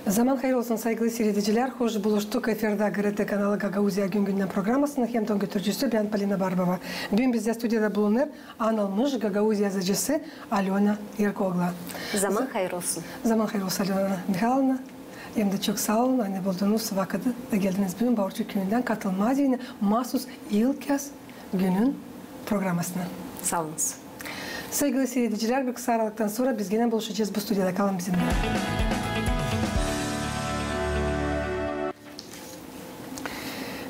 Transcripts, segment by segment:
Zaman hayır olsun saygılı seyrediciler. Hoş buluştuk. Efirde GRT kanalı Gagauzya Gün programmasının hem ton götürücüsü ben Polina Barbova. Bugün bizde stüdyoda bulunur anılmış Gagauzya yazıcısı Alena Yerkogla. Zaman hayır olsun. Zaman hayır olsun Alena Mihailovna. Hem de çok sağ olun. Anne bulduğunuz vakıda da geldiniz bugün Bağırçı Köyü'nden katılmaz yine mahsus İlkes günün programmasına. Sağ olunuz. Sevgili seyrediciler, bir kısa aralıktan sonra biz yine buluşacağız. Bu stüdyoda kalın bizimle.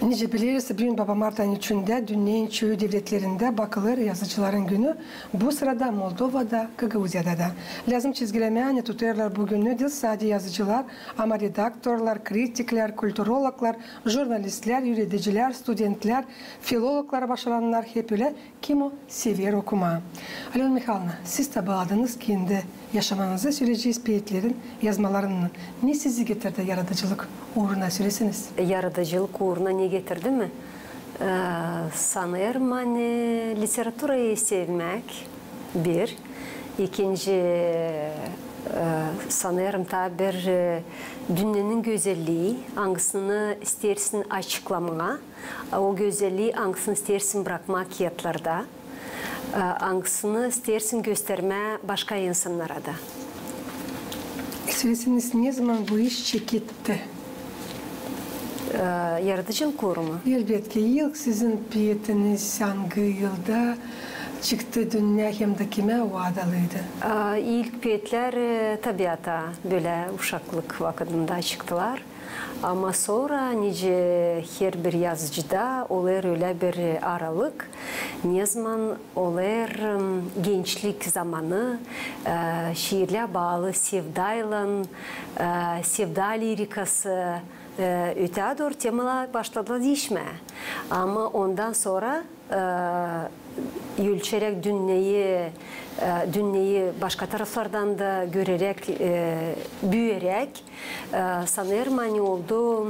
Nice biliriz, bugün Baba Mart ayının 3'ünde dünyanın çoğu devletlerinde bakılır yazıcıların günü. Bu sırada Moldova'da, Gagauzya'da da. Lazım çizgilemeye tutarlar bu günü değil sadece yazıcılar ama redaktörler, kritikler, kültürologlar, jurnalistler, yöneticiler, studentler, filologlar başaranlar hep öyle kim o sever okuma. Alena Mihailovna, siz tabi adınız kendi yaşamanızı süreci peyitlerin yazmalarını ne sizi getirdi yaratıcılık uğruna söylesiniz? Yaratıcılık uğruna ne getirdi mi? Sanırım hani literatürayı sevmek bir. İkinci sanırım tabi bir dünyanın güzelliği hangisini istersin açıklamaya, o güzelliği hangisini istersin bırakmak kağıtlarda. Hangisini istersin gösterme başka insanlara da. Söylesiniz ne zaman bu iş çekildi? Yaratıcılık uğruna. Elbette ilk sizin piyetiniz hangi yılda çıktı dünya hem de kime vadalıydı? İlk piyetler tabiata böyle uşaklık vakitinde çıktılar. Ama sonra nice her bir yazıcıda olur öyle bir aralık. Ne zaman olur gençlik zamanı şiirle bağlı sevdayla, sevda lirikası öteye doğru temalar başladı değişmeye. Ama ondan sonra ölçerek dünyayı başka taraflardan da görerek, büyüyerek sanırım hani oldu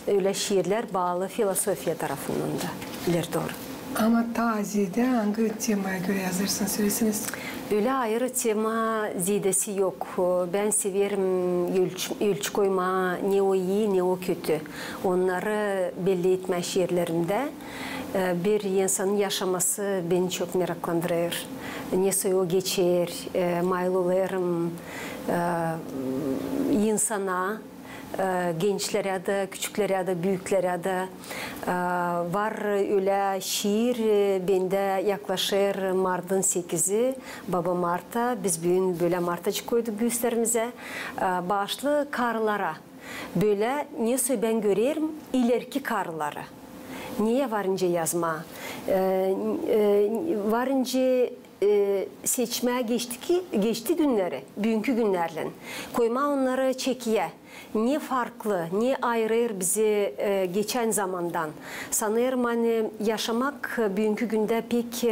öyle şiirler bağlı filosofiya tarafından da ileri doğru. Ama tazide hangi temaya göre yazırsınız söylesiniz? Öyle ayrı tema zidesi yok. Ben severim ölçü koyma, ne o iyi ne o kötü. Onları belli etme şiirlerimde bir insanın yaşaması beni çok meraklandırır. Neyse o geçer, maylularım insana, gençlere de, küçüklere de, büyüklere de var öyle şiir bende yaklaşır Mart'ın 8'i Baba Mart'a biz bugün böyle Mart'acı koyduk gösterimize başlı karılara böyle neyse ben görüyorum ileriki karıları niye varınca yazma varınca seçmeye geçti günleri, bugünkü günlerle. Koyma onları çekiye. Niye farklı, niye ayırır bizi geçen zamandan? Sanırım hani yaşamak bugünkü günde pek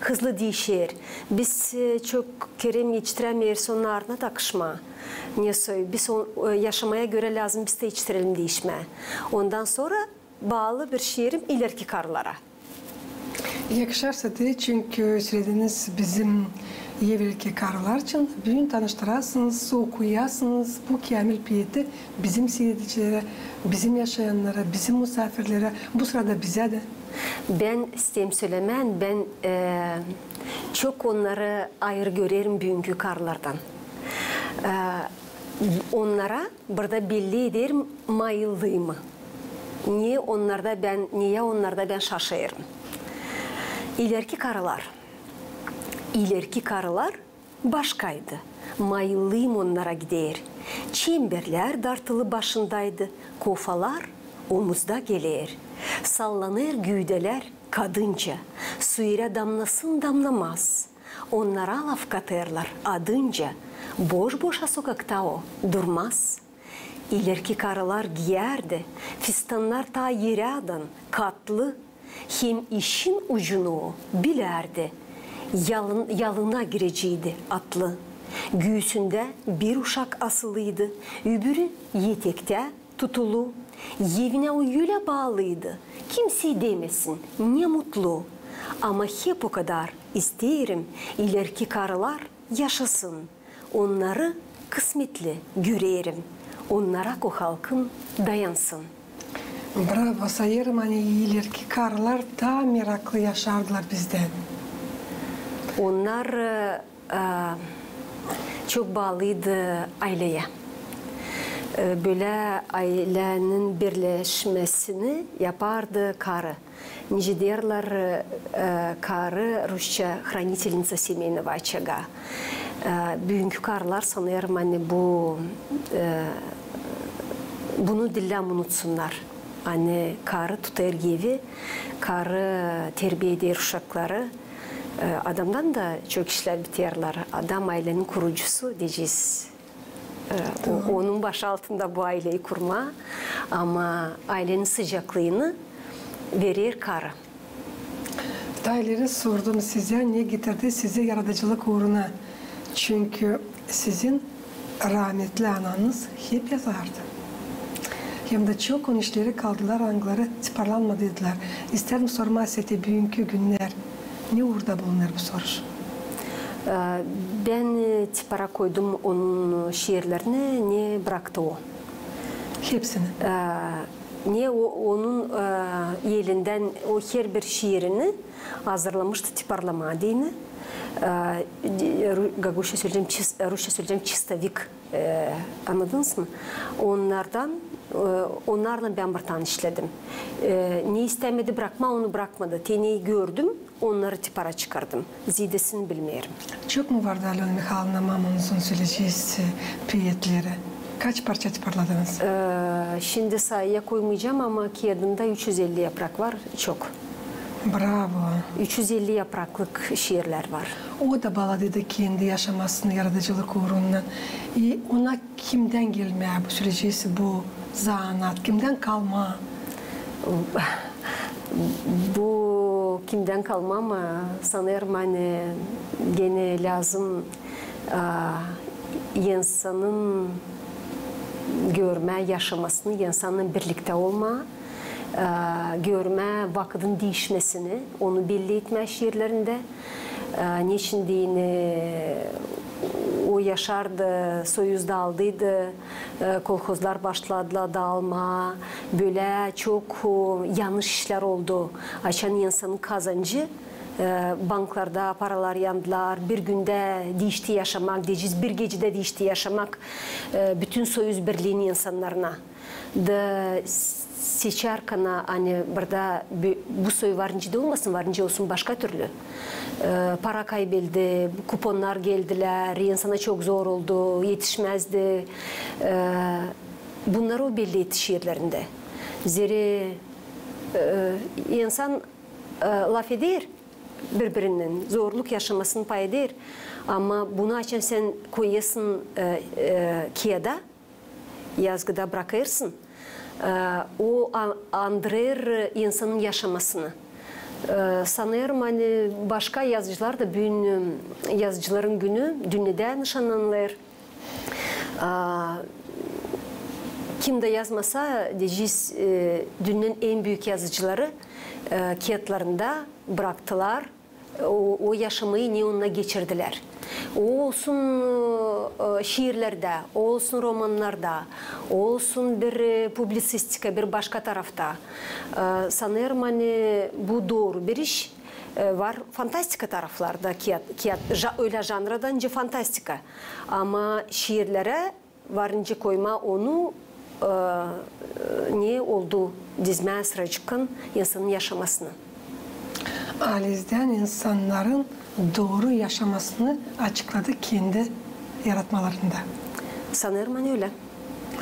hızlı değişir. Biz çok kerem yetiştiremeyiz onun ardına takışma. Neyse biz yaşamaya göre lazım biz de yetiştirelim değişme. Ondan sonra bağlı bir şiirim ileriki karılara. Yakışarsa da çünkü söylediğiniz bizim evvelki karılar için bugün tanıştırasınız, okuyasınız bu kamil piyeti bizim seyredicilere, bizim yaşayanlara, bizim misafirlere, bu sırada bize de. Ben isteyeyim söylemen, ben çok onları ayrı görerim bugünkü karılardan. Onlara burada belli ederim mayıldığımı. Niye onlarda ben şaşırırım. İleriki karılar başkaydı. Mayıllıyım onlara gider. Çemberler dartılı başındaydı. Kofalar omuzda gelir. Sallanır güydeler kadınca. Suyra damlasın damlamaz. Onlara laf katırlar adınca. Boş boşa sokakta o durmaz. İleriki karılar giyerdi. Fistanlar ta yeradan katlı. Hem işin ucunu bilerdi. Yalına gireceğiydi atlı. Göğsünde bir uşak asılıydı. Öbürü yetekte tutulu. Evine uyuyla bağlıydı. Kimse demesin ne mutlu. Ama hep o kadar isterim ileriki karılar yaşasın. Onları kısmetli görerim. onlara o halkım dayansın. Bravo, sayarım hani iyiler ki karılar daha meraklı yaşardılar bizden. Onlar çok bağlıydı aileye. Böyle ailenin birleşmesini yapardı karı. Nice derler karı Rusça хранительница семейного очага. Bugünkü karılar sanıyorum hani bunu dilden unutsunlar. Hani karı tutar evi, karı terbiye eder uşakları. Adamdan da çok işler biterler. Adam ailenin kurucusu diyeceğiz. Onun baş altında bu aileyi kurma. Ama ailenin sıcaklığını verir karı. Dayıları sordum size, ne getirdi size yaratıcılık uğruna? Çünkü sizin rahmetli ananız hep yazardı. Hem de çok onun işleri kaldılar, anıları tiparlanmadılar. İsterim sorma seti bugünkü günler. Ne uğurda bulunur bu soruş? Ben tipara koydum onun şiirlerini, ne bıraktı o? Hepsini. Ne onun elinden o her bir şiirini hazırlamıştı tiparlama diyini. Rusça söyleyeceğim çistavik, anladınız mı? Onlarla ben bir tane işledim. Ne istemedi bırakma, onu bırakmadı. Teneyi gördüm, onları tipara çıkardım. Zidesini bilmiyorum. Çok mu vardı Alona Mikhail'na mamanızın söyleyeceği piyetleri? Kaç parça tiparladınız? Şimdi sayıya koymayacağım ama kağıdında 350 yaprak var, çok. Bravo. 350 yapraklık şiirler var. O da bağladıydı kendi yaşamasını yaratıcılık uğruna. Ona kimden gelme bu süreci, bu zanaat, kimden kalma? Bu kimden kalma ama sanırım hani gene lazım insanın görme, yaşamasını, insanın birlikte olma, görme, vakıdın değişmesini, onu belli etme şiirlerinde. Niçin diyeni o yaşardı, soyuz dağıldıydı, kolhozlar başladılar dağılma, böyle çok yanlış işler oldu. Açan insanın kazancı, banklarda paralar yandılar, bir günde değişti yaşamak, diyeceğiz, bir gecede değişti yaşamak, bütün soyuz birliğinin insanlarına. Seçerkana hani burada bu soy varınca da olmasın, varınca olsun başka türlü. Para kaybedildi, kuponlar geldiler, insana çok zor oldu, yetişmezdi. Bunları o belli etti şiirlerinde. Zeri insan laf eder birbirinin, zorluk yaşamasını pay eder. Ama bunu açan sen koyasın kağıda, yazgıda bırakırsın. O andırır insanın yaşamasını. Sanıyorum hani başka yazıcılar da bugün yazıcıların günü dünyada nişanlanırlar. Kim de yazmasa diyeceğiz dünyanın en büyük yazıcıları kağıtlarında bıraktılar. O yaşamayı neonla geçirdiler. O olsun şiirlerde, o olsun romanlarda, o olsun bir publisistika, bir başka tarafta. Sanırım hani bu doğru bir iş. Var fantastika taraflarda, öyle janradan önce fantastika. Ama şiirlere varınca koyma onu ne oldu dizmeye sıra çıkan insanın yaşamasını. Alizden insanların doğru yaşamasını açıkladı kendi yaratmalarında. Sanırım öyle.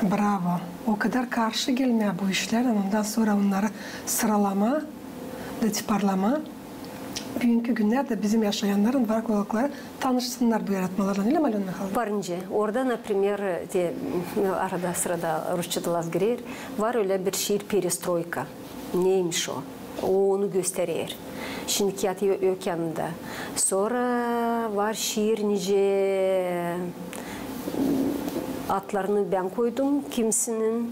Bravo. O kadar karşı gelmeye bu işler. Ondan sonra onları sıralama, tiparlama. Bugünkü günlerde bizim yaşayanların farklı olarak tanışsınlar bu yaratmalarla. Öyle mi Alona Mikhail'na? Varınca. Orada, например, arada sırada Rusça'da laf girer. Var öyle bir şiir perestroika. Neymiş o? O onu gösterir. Şimdi kağıt yok yanında. Sonra var şiir nice atlarını ben koydum. Kimsinin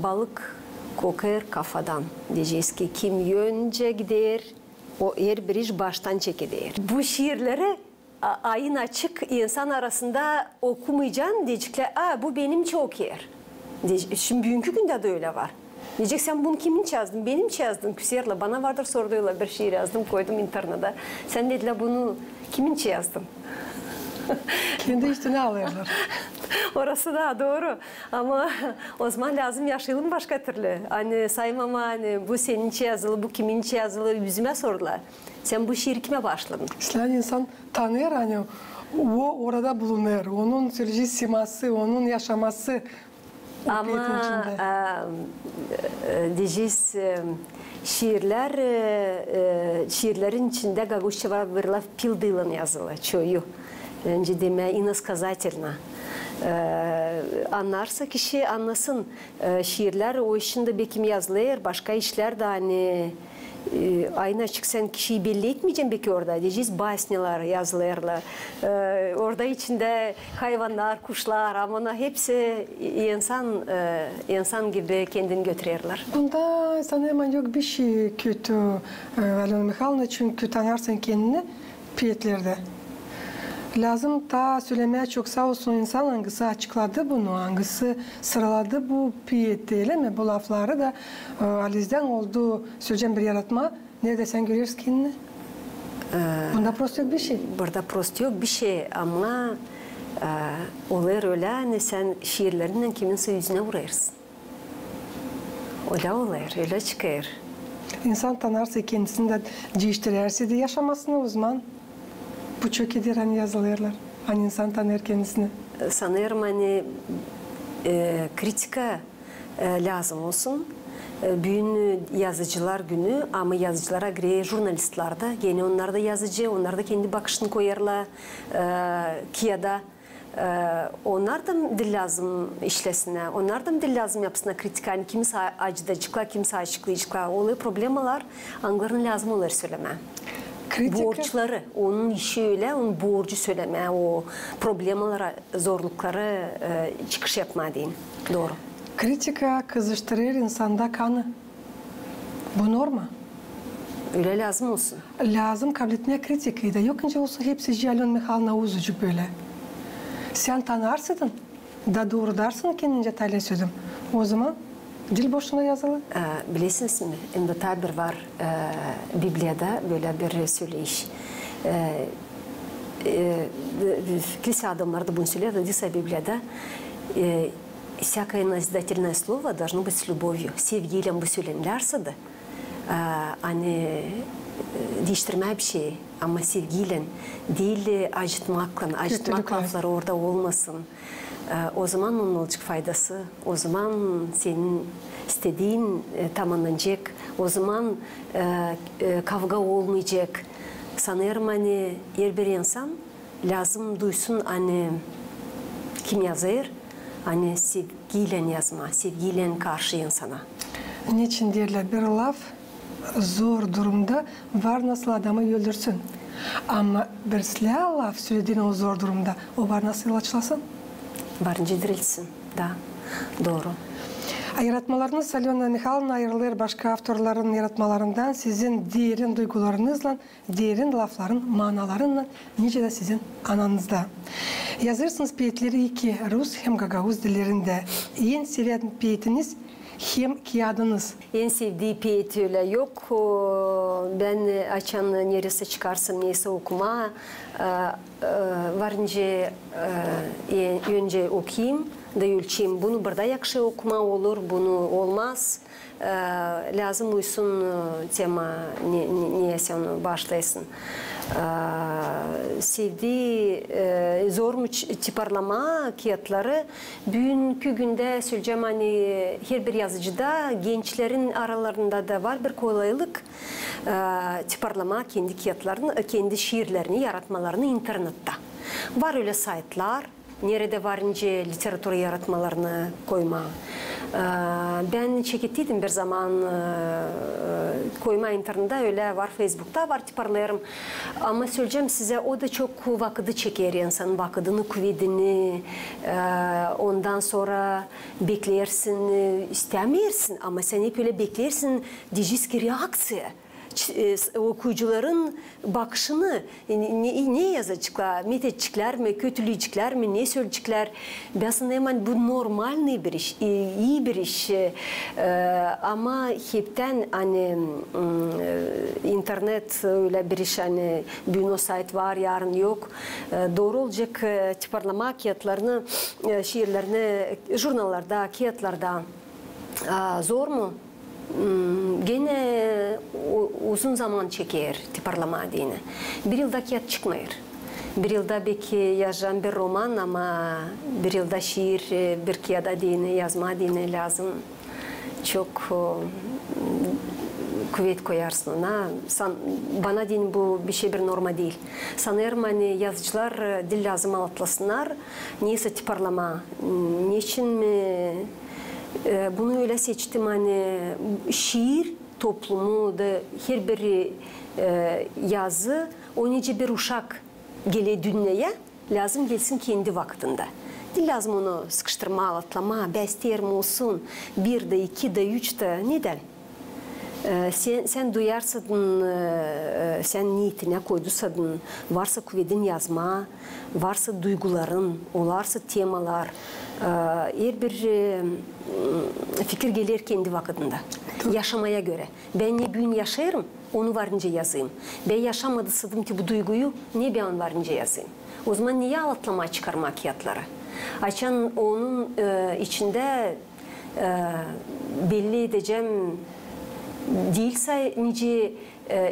balık kokar kafadan. Diyeceğiz ki kim yönce gider, o her bir iş baştan çekilir. Bu şiirleri ayın açık insan arasında okumayacaksın diyecekler. Bu benimki okuyor. Şimdi bugünkü günde de öyle var. Diyecek sen bunu kimin yazdın? Benim yazdım küsiyerle. Bana vardır soruyorlar bir şiir yazdım koydum internete. Sen dediler bunu kimin yazdın? Kendi üstüne alıyorlar. Orası da doğru. Ama o zaman lazım yaşayalım başka türlü. Hani saymama hani bu senin yazılı, bu kimin yazılı yüzüme sordular. Sen bu şiir kime başladın? İslam insan tanıyor hani o orada bulunur. Onun söyleyeceği siması, onun yaşaması. Ama diyeceğiz şiirlerin içinde Gaguşçeva bir laf pildılın yazılı. Çoğu. Önce deme inasказательно. Anlarsa kişi anlasın. Şiirler o işinde bekim yazılır. Başka işler de hani aynı açık sen kişiyi belli etmeyeceksin belki orada. Diyeceğiz basniler yazılırlar. Orada içinde hayvanlar, kuşlar ama hepsi insan gibi kendini götürüyorlar. Bunda sana hemen yok bir şey kötü Alena Mihailovna çünkü tanırsın kendini piyetlerde. Lazım da söylemeye çok sağ olsun insan hangisi açıkladı bunu, hangisi sıraladı bu piyeti değil mi? Bu lafları da Aliz'den olduğu söyleyeceğim bir yaratma. Nerede sen görüyorsun kendini? Bunda prost yok bir şey. Burada prost yok bir şey ama olur öyle hani sen şiirlerinden kiminse yüzüne vuruyorsun. Öyle olur, öyle çıkıyor. İnsan tanırsa kendisini de değiştirirse de yaşamasını o zaman. Bu çok iyidir hani yazılıyorlar. Hani insan tanır kendisini. Sanırım hani kritika lazım olsun. Bugün yazıcılar günü ama yazıcılara göre jurnalistler de gene onlar da yazıcı, onlar da kendi bakışını koyarlar kiyada. Onlar da dil lazım işlesine, onlar da dil lazım yapsına kritika. Yani kimisi acıdacıklar, kimisi açıklayıcıklar. Oluyor problemler, anlarını lazım olur söyleme. Kritika. Borçları, onun işi öyle, onun borcu söyleme, o problemlere, zorlukları çıkış yapma deyin. Doğru. Kritika kızıştırır insanda kanı. Bu norma. Öyle lazım olsun. Lazım kabul etmeye kritikayı da. Yoksa olsa hepsi Alena Mihailovna uzucu böyle. Sen tanırsın da doğru dersin kendince tayla sözüm. O zaman dil boşuna yazılı. Bilirsiniz mi? Ende tabir var Biblia'da böyle bir söyleyiş. Kilise adamları da bunu söyler. Dediyse Biblia'da всякое назидательное слово должно быть с любовью. Sevgiyle bu söylenirse de hani değiştirme bir şey ama sevgiyle değil acıtmak lafları orada olmasın. O zaman onun olacak faydası. O zaman senin istediğin tamamlanacak. O zaman kavga olmayacak. Sanırım hani her bir insan lazım duysun hani kim yazır? Hani sevgiyle yazma, sevgiyle karşı insana. Niçin derler bir laf zor durumda var nasıl adamı öldürsün. Ama bir silah laf söylediğin o zor durumda o var nasıl açılasın? Varınca dirilsin. Da, doğru. Yaratmalarınız Alena Mihailovna ayrılır başka avtorların yaratmalarından sizin derin duygularınızla, derin lafların manalarıyla nice de sizin ananızda. Yazırsınız piyetleri iki Rus hem Gagavuz dillerinde. En sevilen piyetiniz hem kağıdınız. En sevdiği piyet öyle yok. Ben açan neresi çıkarsam neyse okuma. Varınca önce okuyayım da ölçeyim. Bunu burada yakşı okuma olur, bunu olmaz. Lazım uysun tema niyeyse onu başlayasın. Sevdiği zor mu tiparlama kağıtları bugünkü günde söyleyeceğim hani her bir yazıcıda gençlerin aralarında da var bir kolaylık tiparlama kendi kağıtlarını, kendi şiirlerini yaratmalarını internette. Var öyle saytlar. Nerede varınca literatür yaratmalarını koyma. Ben çekettiydim bir zaman koyma internette öyle var, Facebook'ta var tiparlarım. Ama söyleyeceğim size o da çok vakıdı çeker insan, vakıdını, kuvvetini. Ondan sonra beklersin, istemeyersin ama sen hep öyle beklersin diyeceksin ki reaksiya. okuyucuların bakışını ne yazacaklar, metedecekler mi, kötüleyecekler mi, ne söyleyecekler. Aslında hemen bu normal bir iş, iyi bir iş. Ama hepten hani internet öyle bir iş, hani bugün o sayt var, yarın yok. Doğru olacak tiparlama kağıtlarını, şiirlerini jurnallarda, kağıtlarda zor mu? Gene uzun zaman çeker tiparlama dini. Bir yılda kağıt çıkmayır. Bir yılda belki yazan bir roman ama bir yılda şiir, bir kağıda dini, yazma dini lazım. Çok kuvvet koyarsın ona. Bana din bu bir şey, bir norma değil. Sanırım hani yazıcılar dil lazım anlatlasınlar. Neyse tiparlama. Niçin mi? Bunu öyle seçtim, hani şiir toplumu da her biri yazı, o nece bir uşak gele dünyaya lazım gelsin kendi vaktinde. Değil lazım onu sıkıştırma, atlama, besterim olsun, bir de, iki de, üç de, neden? Sen duyarsın, sen niyetine koyduysan, varsa kuvvetin yazma, varsa duyguların, olarsa temalar, her bir fikir gelir kendi vakitinde, yaşamaya göre. Ben ne gün yaşarım, onu varınca yazayım. Ben yaşamadıysam ki bu duyguyu, ne ben varınca yazayım. O zaman niye atlama çıkarma kağıtları? Açan onun içinde belli edeceğim, değilse nice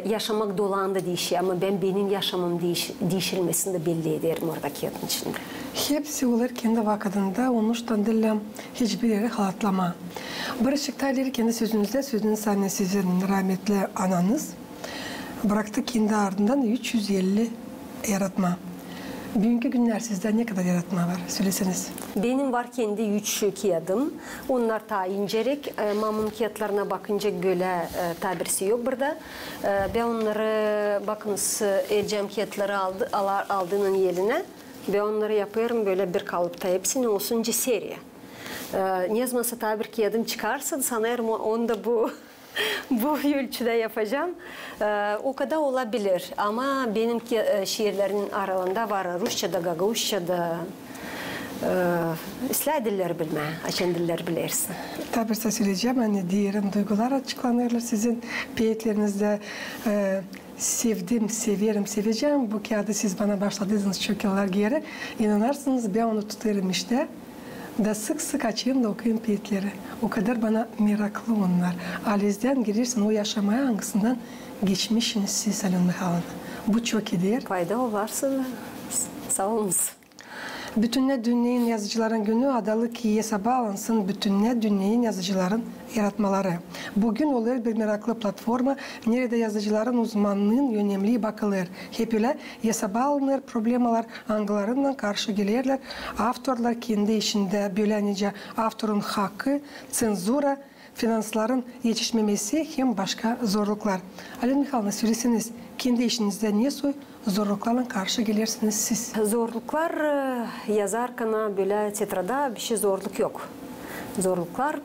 yaşamak dolağında değişiyor ama benim yaşamım değişilmesini de belli ederim orada kağıtın içinde. Hepsi olur kendi vakitinde, onuştan dille hiçbir yere halatlama. Barışık Tayleri kendi sözünüz anne sizin rahmetli ananız bıraktı kendi ardından 350 yaratma. Bugünkü günler sizde ne kadar yaratma var? Söyleseniz. Benim var kendi 3 kağıdım. Onlar ta incerek. Mamın kağıtlarına bakınca böyle tabirsi yok burada. Ben onları bakınız elcem kağıtları aldığının yerine ben onları yapıyorum böyle bir kalıpta. Hepsini olsunca seriye. Ne yazmasa tabir kağıdım çıkarsa sanırım onu da bu ölçüde yapacağım. O kadar olabilir ama benim şiirlerin aralarında var Rusça'da, Gagavuşça'da, İsla dilleri bilme, açan diller bilirsin. Tabii söyleyeceğim, hani diğerin duygular açıklanırlar sizin piyetlerinizde. Sevdim, severim, seveceğim. Bu kağıdı siz bana başladınız çok yıllar geri. İnanarsınız ben onu tutarım işte. Da sık sık açayım da okuyayım piyetleri. O kadar bana meraklı onlar. Alizden girirsin o yaşamaya hangisinden geçmişsiniz siz Alin Mihailovna. Bu çok iyidir. Fayda varsa sağ olun. Bütünle Dünye'nin yazıcıların günü adalı kiyese bağlansın bütünle Dünye'nin yazıcıların yaratmaları. Bugün olur bir meraklı platforma nerede yazıcıların uzmanlığın önemli bakılır. Hep öyle yasa bağlanır, problemalar angılarından karşı gelirler. Avtorlar kendi işinde böylece avtorun hakkı, senzura, finansların yetişmemesi hem başka zorluklar. Alin Mihailovna söyleseniz kendi işinizde niye zorluklarla karşı gelirsiniz siz? Zorluklar yazarken böyle tetrada bir şey zorluk yok. Zorluklar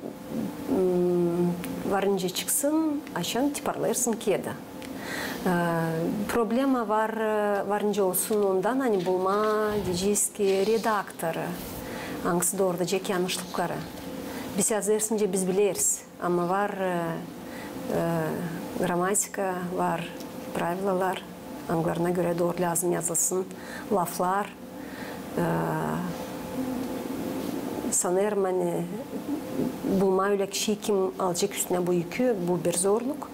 varınca çıksın, aşan tiparlarsın kağıda. Problema var varınca olsun ondan hani bulma diyeceğiz ki redaktörü. Hangisi doğru diyecek yanlışlıkları. Biz yazırsınca biz biliriz ama var gramatika, var pravilalar. Anglarına göre doğru lazım yazılsın. Laflar. Sanırım hani bulma öyle kişi kim alacak üstüne bu yükü, bu bir zorluk.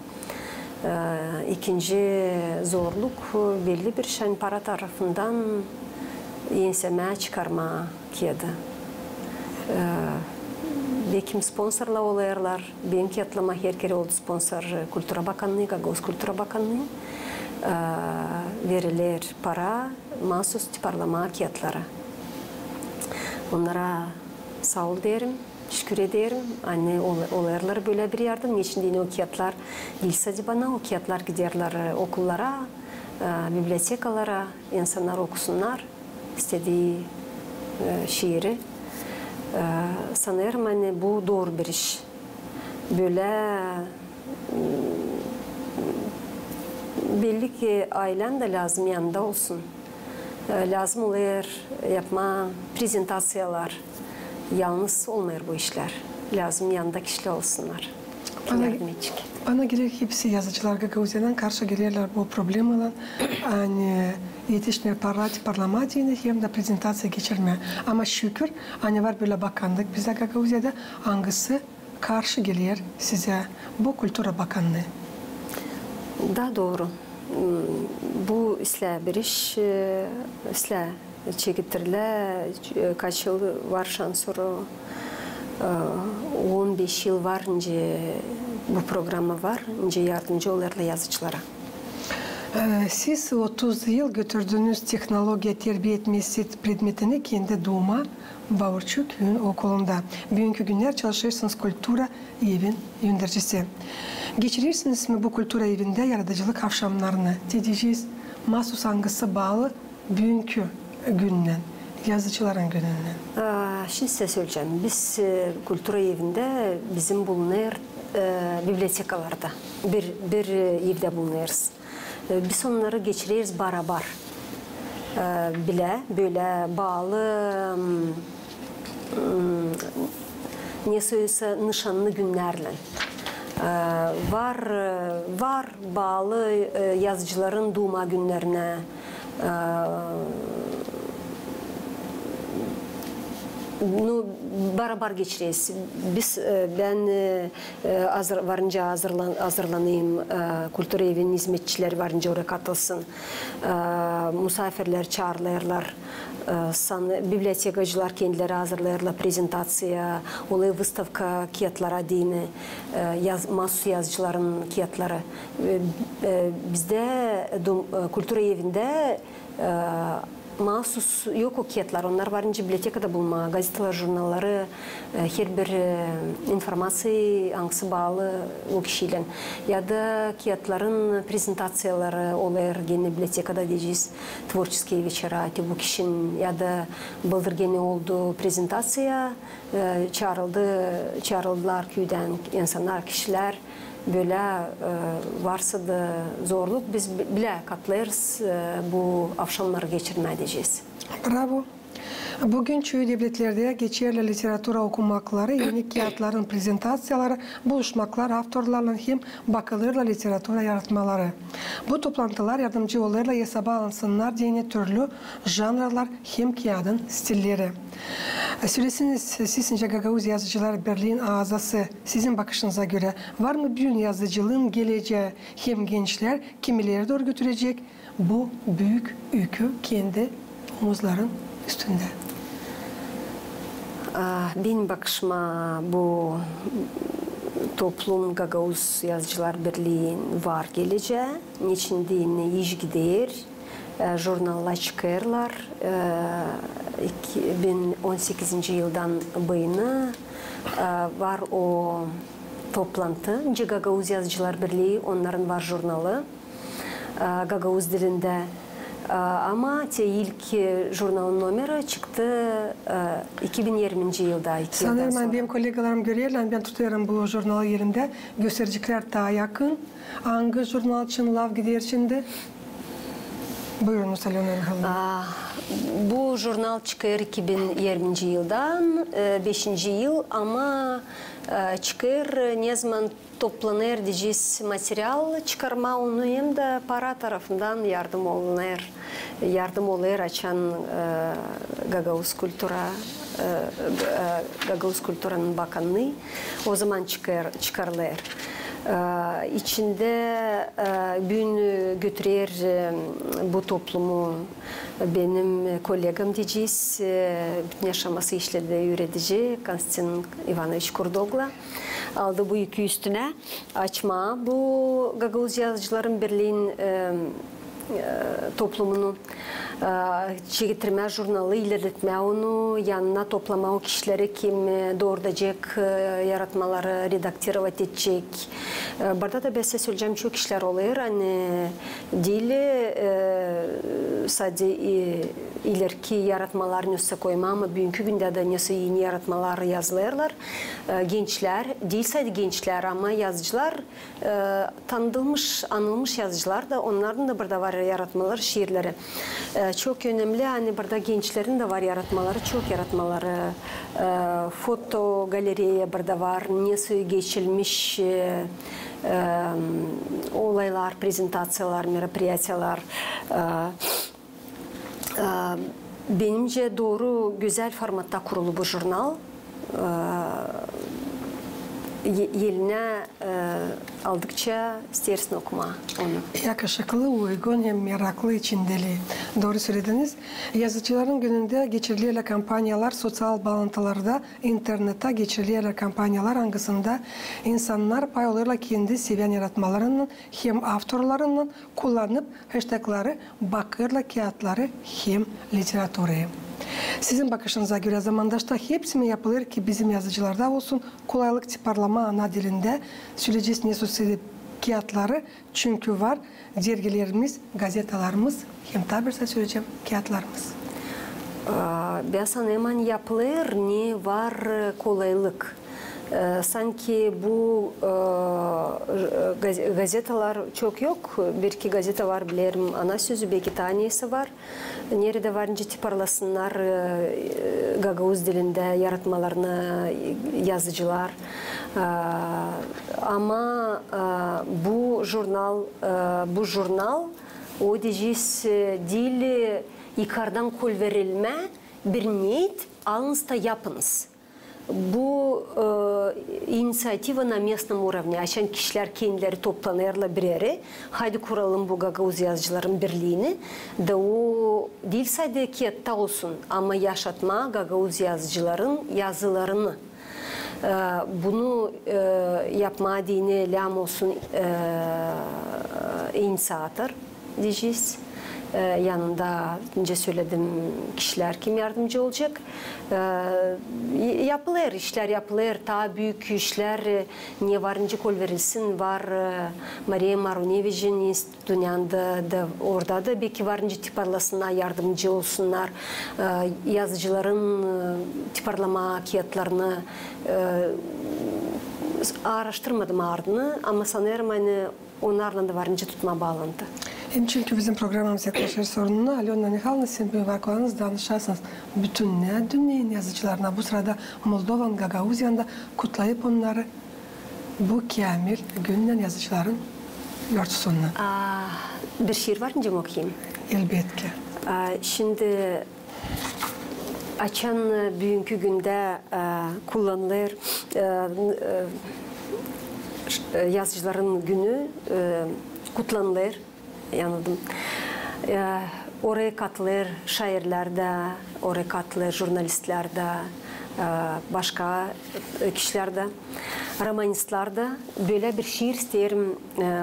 İkinci zorluk belli bir şen para tarafından enseme çıkarma kağıdı. Bekim sponsorla olayarlar. Benim kağıtlama her kere oldu sponsor Kültüra Bakanlığı, Gagavuz Kültüra Bakanlığı. Verilir para, mahsus tiparlama kağıtları. Onlara sağ ol derim, şükür ederim. Anne olaylar böyle bir yardım. Niçin o kağıtlar değilse bana o kağıtlar giderler okullara, bibliotekalara, insanlar okusunlar istediği şiiri. Sanırım anne bu doğru bir iş. Böyle Belli ki ailen de lazım yanında olsun. Lazım oluyor yapma prezentasyyalar. Yalnız olmuyor bu işler. Lazım yanında kişiler olsunlar. Bana gelir ki hepsi yazıcılar Gagavuzya'dan karşı gelirler bu problem olan. Hani yetişme parlamatiğini hem de prezentasiya geçirme. Ama şükür hani var böyle bakanlık bize Gagavuzya'da hangisi karşı gelir size bu Kültür Bakanlığı. Da doğru. Bu bir iş çekitirle kaç yıl var şansları 15 yıl var önce bu programı var önce yardımcı olurlar yazıcılara. Siz 30 yıl götürdüğünüz teknoloji terbiye etmesi predmetini kendi doğma Bağırçı Köyün okulunda. Bugünkü günler çalışırsınız kültüra evin yöneticisi. Geçirirsiniz mi bu kültüra evinde yaratıcılık akşamlarını? Diyeceğiz, mahsus hangisi bağlı bugünkü günden, yazıcıların gününden? Şimdi size söyleyeceğim. Biz kültüra evinde bizim bulunuyor bibliotekalarda. Bir evde bulunuyoruz. Biz onları geçiriyoruz barabar. Bile böyle bağlı ne söylese nişanlı günlerle var bağlı yazıcıların doğma günlerine barabar geçiriyoruz. Ben varınca hazırlanayım, kültür evinin hizmetçileri varınca oraya katılsın, misafirler çağırırlar, bibliotekacılar kendileri hazırlarlar prezentasiya, olay выставка kiyatlara dini, mahsus yazıcıların kiyatları. Bizde kültür evinde mahsus yok o kiyatlar. Onlar varınca bibliotekada bulma, gazeteler, jurnalları, her bir informasiya hangisi bağlı o kişiyle. Ya da kiyatların prezentatsiyaları oluyor gene bibliotekada diyeceğiz. Tворческие вечера, bu kişinin ya da bıldırgeni oldu prezentasiya çağrıldılar köyden insanlar, kişiler. Böyle varsa da zorluk biz bile katlarız bu akşamları geçirme edeceğiz. Bravo. Bugün köy devletlerde geçerli literatura okumakları, yeni kağıtların prezentasyyaları, buluşmaklar, avtorlarla hem bakılırla literatura yaratmaları. Bu toplantılar yardımcı olurla hesaba alınsınlar diye türlü janrlar hem kağıdın stilleri. Söylesiniz sizce Gagavuz Yazıcılar Birliği'nin ağzası sizin bakışınıza göre var mı bir yazıcılığın geleceği hem gençler kimileri doğru götürecek bu büyük yükü kendi omuzların üstünde? Benim bakışıma bu toplum Gagavuz Yazıcılar Birliği'nin var geleceği, içinde iş gider, jurnallar çıkarlar. 2018 yıldan bu yana var o toplantı. Gagavuz Yazıcılar Birliği, onların var jurnalı Gagavuz dilinde. Ama ilk jurnalın numara çıktı 2020 yılda. Sanırım benim kolegalarım görüyorlar, ben tutuyorum bu jurnalı yerimde. Göstericikler daha yakın. Hangi jurnal için lav gider şimdi? Buyurunuz Alena Hanım. Bu jurnal çıkıyor 2020 yıldan, 5. yıl ama çıkıyor ne zaman toplanır diyeceğiz materyal çıkarma onu hem de para tarafından yardım oluyor açan Gagavuz Kültüra'nın bakanlığı o zaman çıkarılır. İçinde bugün götürür bu toplumu benim kolegam diyeceğiz, bütün yaşaması işlerde üretici Konstantin Ivanoviç Kurdogla aldı bu yükü üstüne açma. Bu Gagavuz Yazıcıların Birliği'nin toplumunu Getirme jurnalı ilerletme onu, yanına toplama o kişileri kim doğuracak, yaratmaları redaktörovat edecek. Burada da ben size söyleyeceğim çok işler oluyor. Hani dili sadece ileriki yaratmalar nüsse koyma ama bugünkü günde de nüsse yeni yaratmalar yazılırlar. Gençler, değil sadece gençler ama yazıcılar, tanıdılmış, anılmış yazıcılar da onların da burada var yaratmaları, şiirleri. Çok önemli, hani burada gençlerin de var yaratmaları, çok yaratmaları. Foto galeriye burada var, nüsse geçilmiş olaylar, prezentasyyalar, merapiyatyalar. Benimce doğru, güzel formatta kurulu bu jurnal. Eline aldıkça istersin okuma onu. Yakışıklı, uygun hem meraklı içindeli. Doğru söylediniz. Yazıcıların gününde geçirilen kampanyalar, sosyal bağlantılarda, internette geçirilen kampanyalar hangisinde insanlar pay alırlar kendi seviyen yaratmalarının hem avtorlarının kullanıp hashtagları, bakırla kağıtları hem literatürü. Sizin bakışınıza göre zamandaşta hepsi mi yapılır ki bizim yazıcılarda olsun kolaylık tiparlama ana dilinde söyleyeceğiz ne sosyal kağıtları çünkü var dergilerimiz, gazetalarımız hem tabirse söyleyeceğim kağıtlarımız. Ben sanırım yapılır ne var kolaylık. Sanki bu gazetalar çok yok. Bir iki gazete var bilirim. Ana sözü belki tanesi var. Nerede varınca tiparlasınlar Gagavuz dilinde yaratmalarını yazıcılar. Ama bu jurnal o diyeceğiz dili yukarıdan kol verilme bir niyet alınızda yapınız. Bu inisiyativa na местном уровне. Açan kişiler kendileri toplanırlar bir yere. Haydi kuralım bu Gagavuz yazıcıların birliğini. Da o değil sadece kağıtta olsun ama yaşatma Gagavuz yazıcıların yazılarını. Bunu yapma dini lam olsun inisiyator diyeceğiz. Yanında önce söyledim kişiler kim yardımcı olacak. Yapılır, işler yapılır. Daha büyük işler niye varınca kol verilsin var. Maria Marunevich'in institutunda da orada da belki varınca tiparlasınlar, yardımcı olsunlar. Yazıcıların tiparlama kağıtlarını araştırmadım ardını ama sanırım hani onlarla da varınca tutma bağlantı. Çünkü bizim programımız yaklaşır sorununu Alyona Mihайловна sen bir varlığınız danışarsınız. Bütün dünyanın yazıcılarına bu sırada Moldovan, Gagavuzyan'da kutlayıp onları bu kamil günden yazıcıların yurtsundan. Bir şiir var mı okuyayım? Elbette. Şimdi açan bugünkü günde kullanılır yazıcıların günü kutlanılır. Yanıldım. Oraya katılır şairler de, oraya katılır jurnalistler de, başka kişiler de, romanistler de. Böyle bir şiir isterim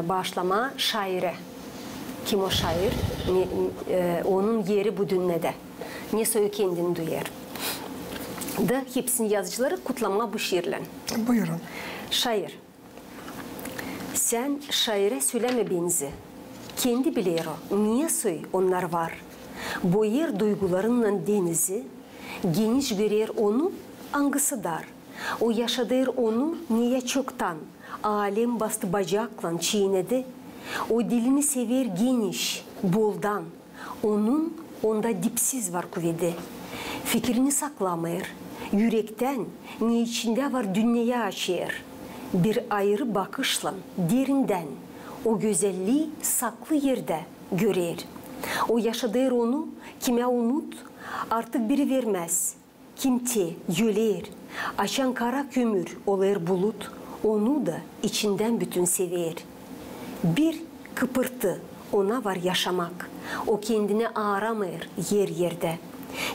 başlama şaire. Kim o şair? Onun yeri bu dünyada. Ne söyle kendini duyar. Da hepsinin yazıcıları kutlama bu şiirle. Buyurun. Şair. Sen şaire söyleme benzi. Kendi bilir o. Niye söy onlar var. Boyar duygularının denizi. Geniş görer onu angısı dar. O yaşadır onu niye çoktan. Alem bastı bacakla çiğnedi. O dilini sever geniş, boldan. Onun onda dipsiz var kuvveti. Fikrini saklamayır. Yürekten ne içinde var dünyaya açır. Bir ayrı bakışla derinden. O güzelliği saklı yerde görer. O yaşadır onu kime umut artık biri vermez. Kimte yüler. Açan kara kömür olur bulut. Onu da içinden bütün sever. Bir kıpırtı ona var yaşamak. O kendine aramır yer yerde.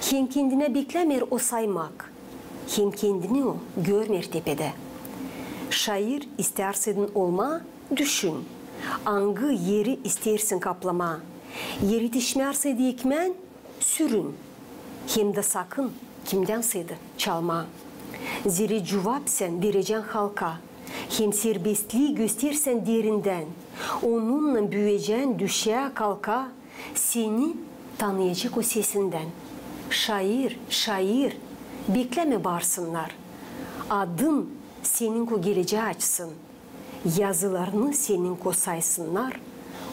Hem kendine beklemir o saymak. Hem kendini o görmer tepede. Şair istersin olma düşün. Angı yeri istersin kaplama. Yeri dişmerse dikmen sürün. Hem de sakın kimden saydı çalma. Zira cevap sen vereceksin halka. Hem serbestliği göstersen derinden. Onunla büyüyeceksin düşe kalka. Seni tanıyacak o sesinden. Şair, şair, bekleme barsınlar. Adın senin ko geleceği açsın. Yazılarını senin ko saysınlar.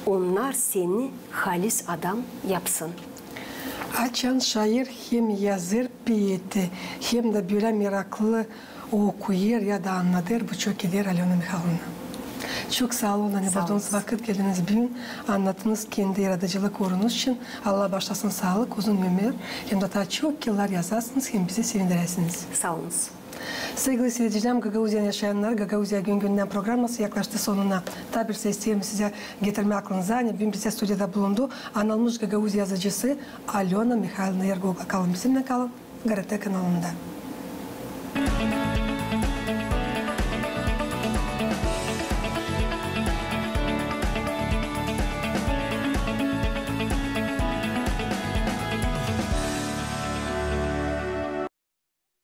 Onlar seni halis adam yapsın. Açan şair hem yazır biyeti hem de böyle meraklı okuyur ya da anlatır bu çok iyiler Alyona Mikhailovna. Çok sağ olun. Buldunuz vakit geldiniz bugün. Anlattınız kendi yaratıcılık uğrunuz için. Allah başlasın sağlık, uzun ömür. Hem de daha çok yıllar yazasınız hem bizi sevindirirsiniz. Sağ olunuz. Sevgili seyircilerim, Gagauziya'nın yaşayanlar, Gagauziya gün-günden programması yaklaştı sonuna. Tabirse isterim size getirme aklınıza. Bugün bize stüdyoda bulundu. Anılmış Gagauz yazıcısı Alyona Mikhailovna Yergova. Kalın bizimle kalın. Garete kanalında.